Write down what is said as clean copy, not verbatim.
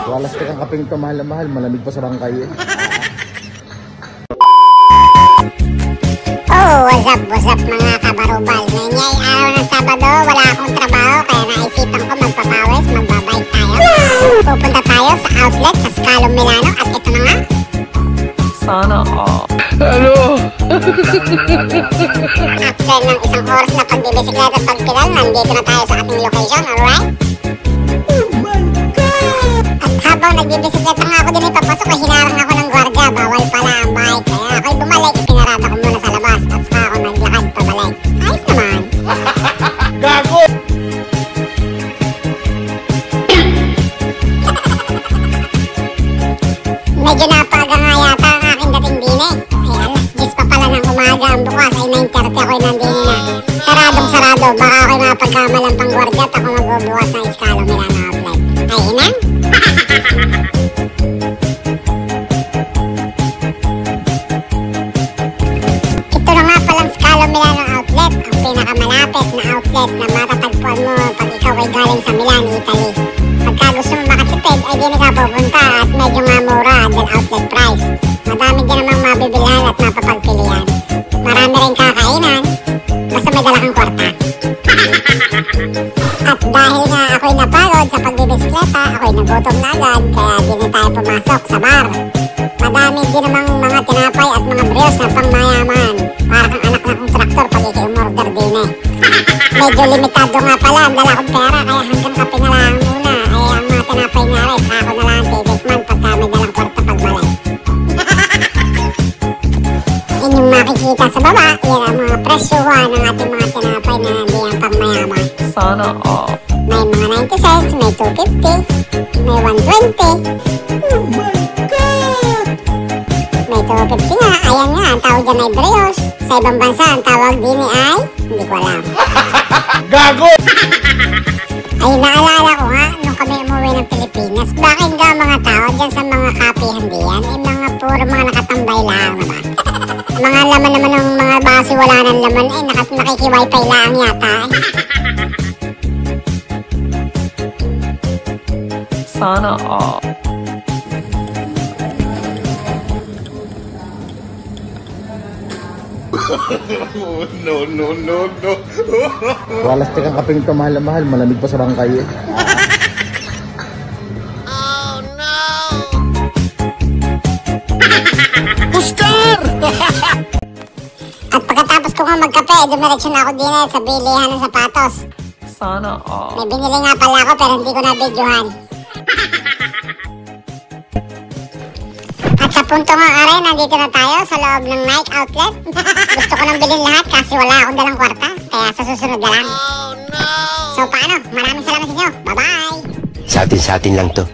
Walas ka kang kaping ito, mahal na mahal. Malamig pa sa bangkay eh. Oh, what's up mga kabarubal. Ngayon ay araw ng Sabado, wala akong trabaho, kaya naisipan ko magpapawis, magbabike tayo. Pupunta tayo sa outlet sa Scalong Milano at ito na nga. Sana all. Hello! After ng isang oras na pagbibisikleta at pagpedal, nandito na tayo sa ating location, alright? Oh my God! At habang nagbibisikleta nga ako din ay papasok, ay hinarang ako ng gwardiya, bawal pala ang bike. Kaya ako'y bumalik, ipinarata ko muna sa labas at saka ako naglakad pabalik. Ayos naman! Gago! Medyo napaga nga yata ang aking dating din eh. Ay alas 10 pa pala ng umaga, ang bukas ay 9:30 ako'y nandini na. Saradong sarado, baka ako'y mapagkamalang pang gwardiya at ako magbubukas ng Scalong Milano outlet. Ay inang? Ito na nga palang Scalong Milano outlet, ang pinakamalapit na outlet na matatagpuan mo pag ikaw ay galing sa Milan, Italy. Pagka gusto mo makatipid ay di ka pupunta at medyo nga mura dahil outlet price. Madami din namang mabibilhan at mapapagpilian. Marami rin kakainan, basta may dala kang kwarta. At dahil nga ako'y napagod sa pagbibisikleta, ako'y nagutom na agad, kaya di na tayo pumasok sa bar. Madami din namang mga tinapay at mga brioche na pangmayaman. Para kang anak na kontraktor pag iki-umorder din eh. Medyo limitado nga pala ang dala kong pera, kaya hanggang kape na lang muna. Ay ang mga tinapay nga rin, ako na lang titikman pagka may dalang kwarta pagbalik. Inyong makikita sa baba, yan ang mga presyuhan ng ating mga tinapay na hindi ang pangmayaman. Sana all. May mga 90 cents, may 250, may 120. Oh my God! May 250 nga, ayan nga, ang tawag dyan ay brioche. Sa ibang bansa, ang tawag din ay, hindi ko alam. Gago! Ay, naalala ko nga, nung kami umuwi ng Pilipinas, bakit nga mga tao dyan sa mga kapihan diyan, ay mga puro mga nakatambay lang naman. Mga laman naman ng mga basi, wala ng laman, ay nakiki-wifi lang yata eh. Sana all. No. Walas ka kang kaping ito, mahal na mahal. Malamig pa sa bangkay eh. Oh no! Oscar! At pagkatapos ko nga magkape, dumiretso na ako din sa bilihan ng sapatos. Sana all. May binili nga pala ako pero hindi ko na-videohan. At sa punto nga aray, nandito na tayo sa loob ng Nike outlet. Gusto ko nang bilhin lahat kasi wala akong dalang kwarta. Kaya sa susunod na lang. Oh no! So paano? Maraming salamat sa inyo. Bye-bye! Sa atin lang to.